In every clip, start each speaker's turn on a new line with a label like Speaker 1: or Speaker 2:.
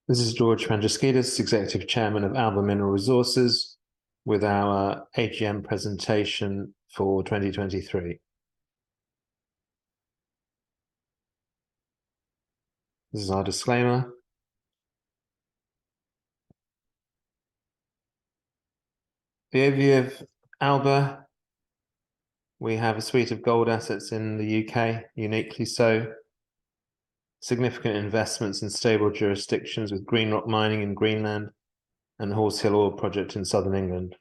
Speaker 1: This is George Frangeskides, Executive Chairman of Alba Mineral Resources, with our AGM presentation for 2023. This is our disclaimer. The overview of Alba: we have a suite of gold assets in the UK, uniquely so. Significant investments in stable jurisdictions with Green Rock Mining in Greenland and Horse Hill Oil Project in southern England.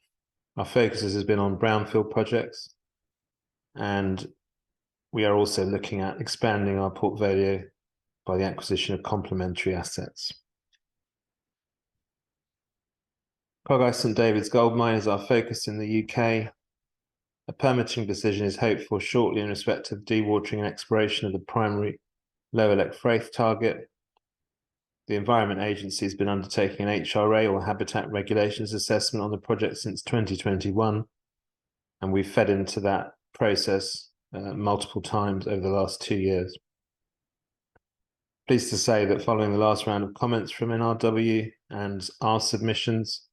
Speaker 1: Our focus has been on brownfield projects, and we are also looking at expanding our portfolio by the acquisition of complementary assets. Clogau St David's gold mine is our focus in the UK. A permitting decision is hoped for shortly in respect of dewatering and exploration of the primary Lower Lechfraith target. The Environment Agency has been undertaking an HRA, or Habitat Regulations Assessment, on the project since 2021, and we've fed into that process multiple times over the last 2 years. Pleased to say that following the last round of comments from NRW and our submissions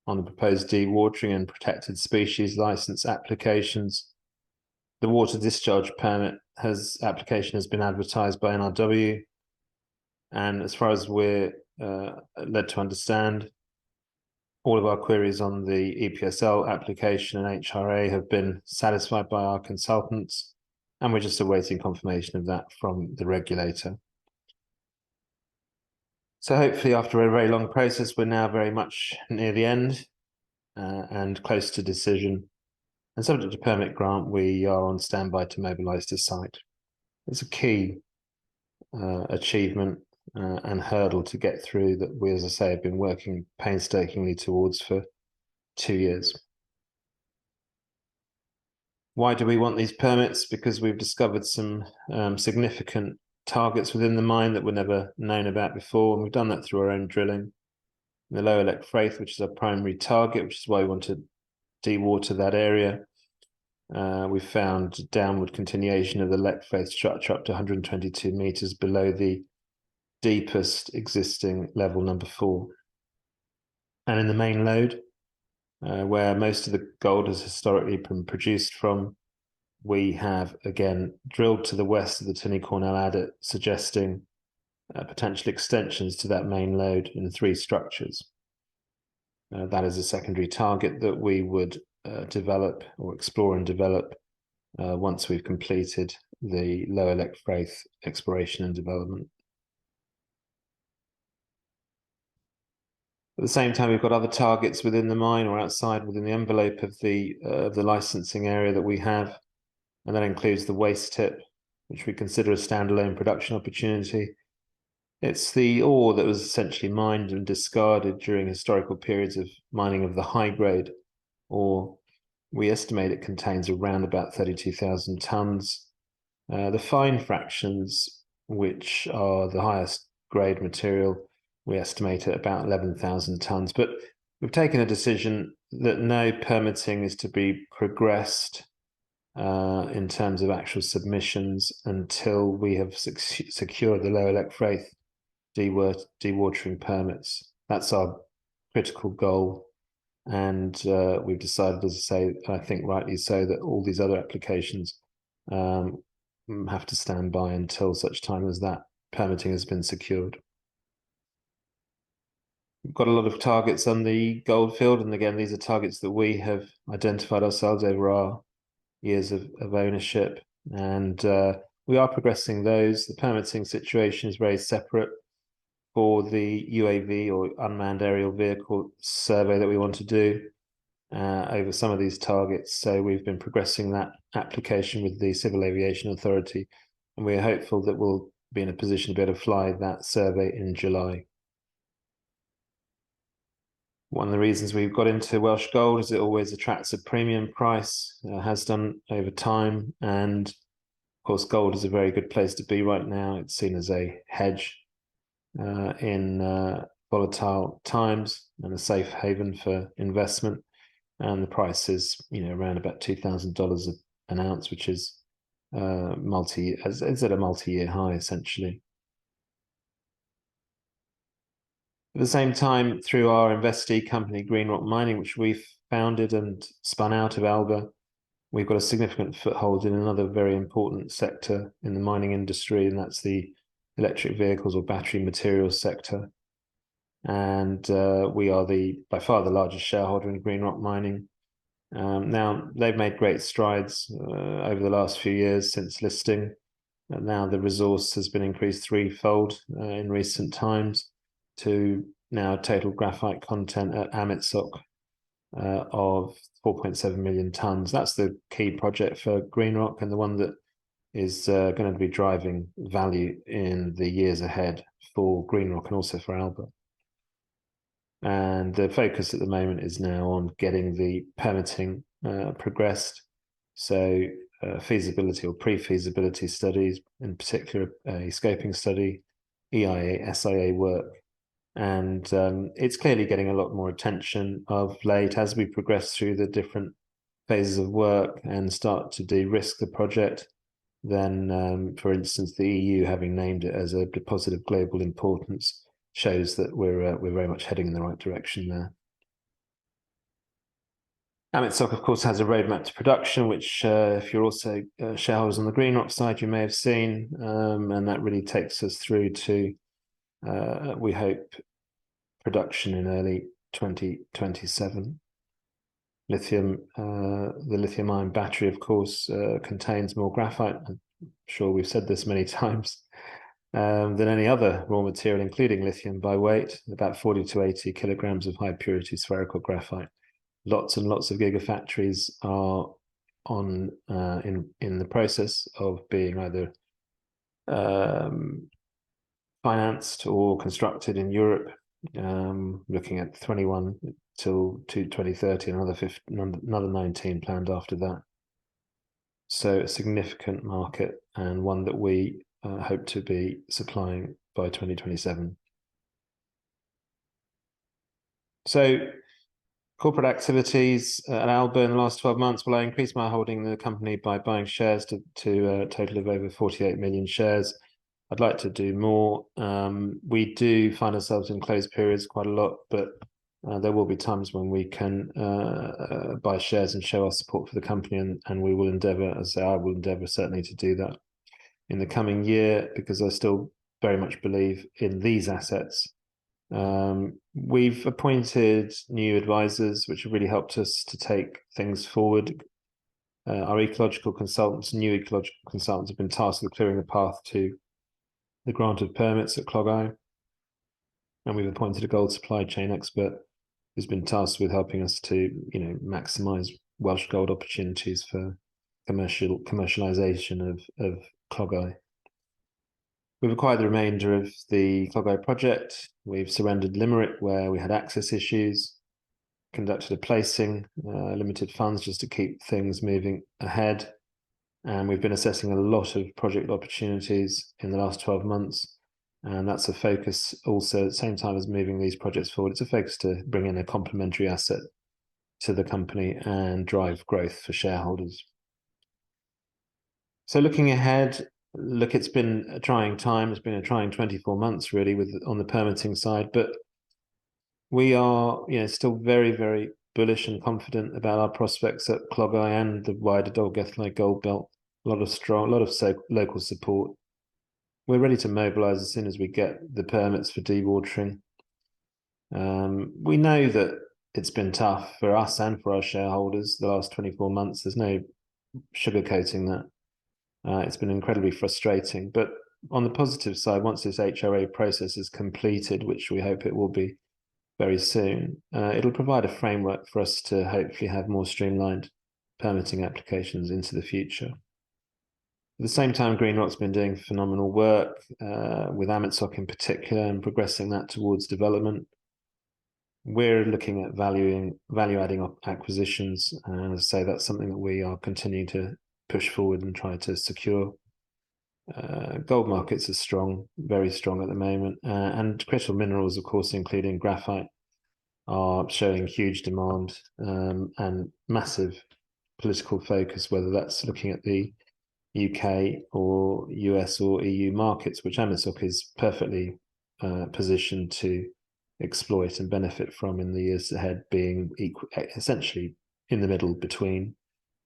Speaker 1: on the proposed dewatering and protected species licence applications, the water discharge permit application has been advertised by NRW, and as far as we're led to understand, all of our queries on the EPSL application and HRA have been satisfied by our consultants, and we're just awaiting confirmation of that from the regulator. So hopefully, after a very long process, we're now very much near the end and close to decision. And subject to permit grant, we are on standby to mobilise the site. It's a key achievement and hurdle to get through that we, as I say, have been working painstakingly towards for 2 years. Why do we want these permits? Because we've discovered some significant targets within the mine that were never known about before, and we've done that through our own drilling. In the Lower Lechfraith, which is our primary target, which is why we want to dewater that area, we found downward continuation of the Lechfraith structure up to 122 meters below the deepest existing level number 4. And in the main lode, where most of the gold has historically been produced from, we have again drilled to the west of the Tinny Cornell adit, suggesting potential extensions to that main lode in 3 structures. That is a secondary target that we would develop or explore and develop once we've completed the Lower Lechfraith exploration and development. At the same time, we've got other targets within the mine or outside within the envelope of the licensing area that we have, and that includes the waste tip, which we consider a standalone production opportunity. It's the ore that was essentially mined and discarded during historical periods of mining of the high grade ore. We estimate it contains around about 32,000 tonnes. The fine fractions, which are the highest grade material, we estimate at about 11,000 tonnes. But we've taken a decision that no permitting is to be progressed in terms of actual submissions until we have secured the Lower Lechfraith dewatering permits. That's our critical goal. And we've decided, as I say, I think rightly so, that all these other applications have to stand by until such time as that permitting has been secured. We've got a lot of targets on the goldfield, and again, these are targets that we have identified ourselves over our years of ownership, and we are progressing those. The permitting situation is very separate for the UAV, or unmanned aerial vehicle, survey that we want to do over some of these targets. So we've been progressing that application with the Civil Aviation Authority, and we're hopeful that we'll be in a position to be able to fly that survey in July. One of the reasons we've got into Welsh gold is it always attracts a premium price, has done over time, and of course gold is a very good place to be right now. It's seen as a hedge in volatile times and a safe haven for investment, and the price is around about $2,000 an ounce, which is it's at a multi-year high essentially. At the same time, through our investee company, Green Rock Mining, which we've founded and spun out of Alba, we've got a significant foothold in another very important sector in the mining industry, and that's the electric vehicles or battery materials sector. And we are by far the largest shareholder in Green Rock Mining. Now, they've made great strides over the last few years since listing. And now the resource has been increased threefold in recent times to now total graphite content at Amitsoq of 4.7 million tons. That's the key project for Green Rock and the one that is going to be driving value in the years ahead for Green Rock and also for Alba. And the focus at the moment is now on getting the permitting progressed. So feasibility or pre-feasibility studies, in particular a scoping study, EIA, SIA work. And it's clearly getting a lot more attention of late as we progress through the different phases of work and start to de-risk the project. Then, for instance, the EU having named it as a deposit of global importance shows that we're very much heading in the right direction there. Amitsoq, of course, has a roadmap to production, which if you're also shareholders on the Green Rock side, you may have seen, and that really takes us through to, we hope, production in early 2027. Lithium, the lithium-ion battery, of course, contains more graphite. I'm sure we've said this many times, than any other raw material, including lithium by weight, about 40 to 80 kilograms of high purity spherical graphite. Lots and lots of gigafactories are on in the process of being either financed or constructed in Europe, looking at 21 till 2030, another 19 planned after that. So a significant market and one that we hope to be supplying by 2027. So corporate activities at Alba in the last 12 months. Well, I increased my holding in the company by buying shares to a total of over 48 million shares. I'd like to do more. We do find ourselves in closed periods quite a lot, but there will be times when we can buy shares and show our support for the company, and we will endeavour, as I will endeavour certainly to do that in the coming year, because I still very much believe in these assets. We've appointed new advisors, which have really helped us to take things forward. Our ecological consultants, new ecological consultants, have been tasked with clearing the path to the grant of permits at Clogau. And we've appointed a gold supply chain expert who's been tasked with helping us to, maximise Welsh gold opportunities for commercialisation of Clogau. We've acquired the remainder of the Clogau project. We've surrendered Limerick, where we had access issues, conducted a placing, limited funds just to keep things moving ahead. And we've been assessing a lot of project opportunities in the last 12 months. And that's a focus also at the same time as moving these projects forward. It's a focus to bring in a complementary asset to the company and drive growth for shareholders. So looking ahead, look, it's been a trying time. It's been a trying 24 months really on the permitting side, but we are still very, very bullish and confident about our prospects at Clogau and the wider Dolgellau Gold Belt. A lot of local support. We're ready to mobilise as soon as we get the permits for dewatering. We know that it's been tough for us and for our shareholders the last 24 months. There's no sugarcoating that. It's been incredibly frustrating. But on the positive side, once this HRA process is completed, which we hope it will be very soon, it'll provide a framework for us to hopefully have more streamlined permitting applications into the future. At the same time, Green Rock's been doing phenomenal work with Amitsoq in particular and progressing that towards development. We're looking at value-adding acquisitions, and as I say, that's something that we are continuing to push forward and try to secure. Gold markets are strong, very strong at the moment, and critical minerals, of course, including graphite, are showing huge demand and massive political focus, whether that's looking at the UK or US or EU markets, which Amitsoq is perfectly positioned to exploit and benefit from in the years ahead, being essentially in the middle between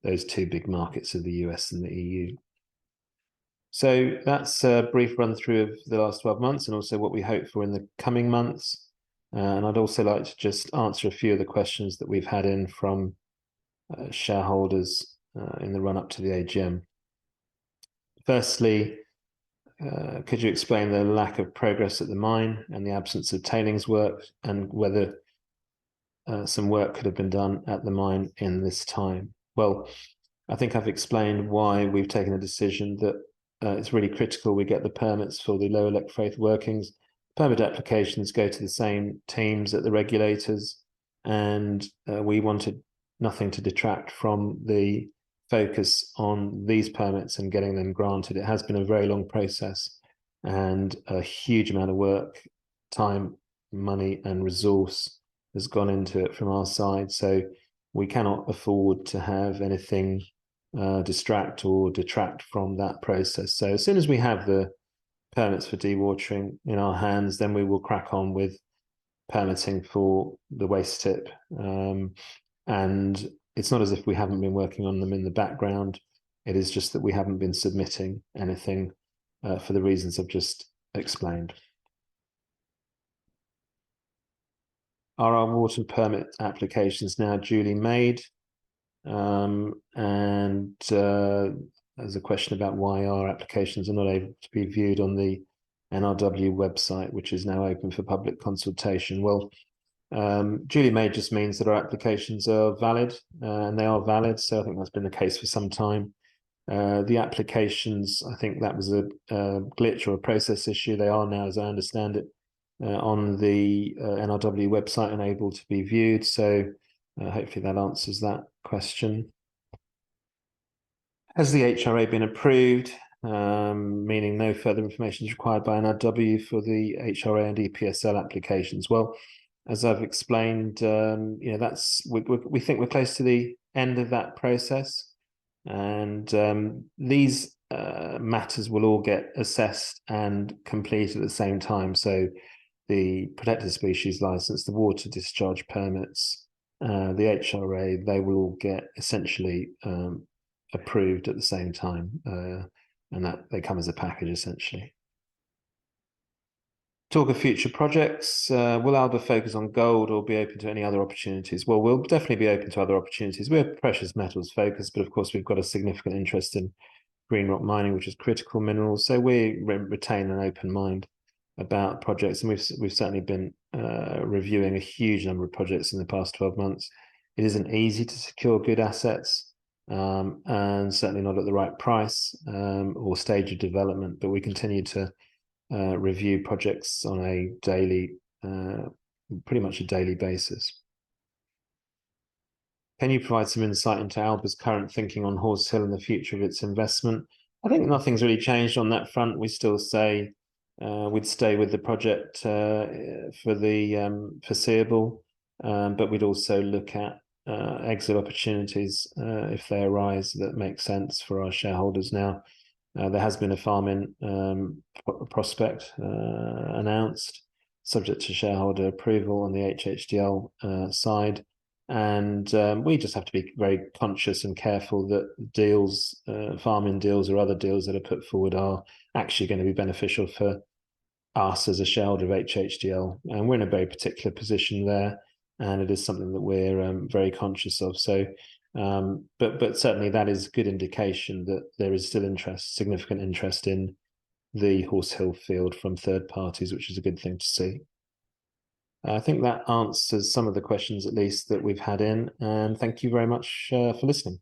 Speaker 1: those two big markets of the US and the EU. So that's a brief run through of the last 12 months and also what we hope for in the coming months. And I'd also like to just answer a few of the questions that we've had in from shareholders in the run up to the AGM. Firstly, could you explain the lack of progress at the mine and the absence of tailings work, and whether some work could have been done at the mine in this time? Well, I think I've explained why we've taken a decision that it's really critical we get the permits for the lower electrode workings. Permit applications go to the same teams at the regulators, and we wanted nothing to detract from the focus on these permits and getting them granted. It has been a very long process and a huge amount of work, time, money, and resource has gone into it from our side. So we cannot afford to have anything distract or detract from that process. So as soon as we have the permits for dewatering in our hands, then we will crack on with permitting for the waste tip. And it's not as if we haven't been working on them in the background. It is just that we haven't been submitting anything for the reasons I've just explained. Are our water permit applications now duly made? There's a question about why our applications are not able to be viewed on the NRW website, which is now open for public consultation. Well, duly made just means that our applications are valid, and they are valid. So I think that's been the case for some time. The applications, I think that was a glitch or a process issue. They are now, as I understand it, on the NRW website and able to be viewed. So hopefully that answers that question. Has the HRA been approved? Meaning no further information is required by NRW for the HRA and EPSL applications. Well, as I've explained, we think we're close to the end of that process, and these matters will all get assessed and complete at the same time. So the protected species license, the water discharge permits, the HRA, they will all get essentially approved at the same time, and that they come as a package essentially. Talk of future projects. Will Alba focus on gold or be open to any other opportunities? Well, we'll definitely be open to other opportunities. We're precious metals focused, but of course we've got a significant interest in green rock mining, which is critical minerals. So we retain an open mind about projects, and we've certainly been reviewing a huge number of projects in the past 12 months. It isn't easy to secure good assets, and certainly not at the right price or stage of development, but we continue to review projects on a daily, pretty much a daily basis. Can you provide some insight into Alba's current thinking on Horse Hill and the future of its investment? I think nothing's really changed on that front. We still say we'd stay with the project for the foreseeable, but we'd also look at exit opportunities if they arise that make sense for our shareholders. Now, there has been a farm-in prospect announced, subject to shareholder approval on the HHDL side. And we just have to be very conscious and careful that deals, farm-in deals or other deals that are put forward are actually going to be beneficial for us as a shareholder of HHDL. And we're in a very particular position there, and it is something that we're very conscious of. So, but certainly that is a good indication that there is still interest, significant interest in the Horse Hill field from third parties, which is a good thing to see. I think that answers some of the questions, at least, that we've had in, and thank you very much for listening.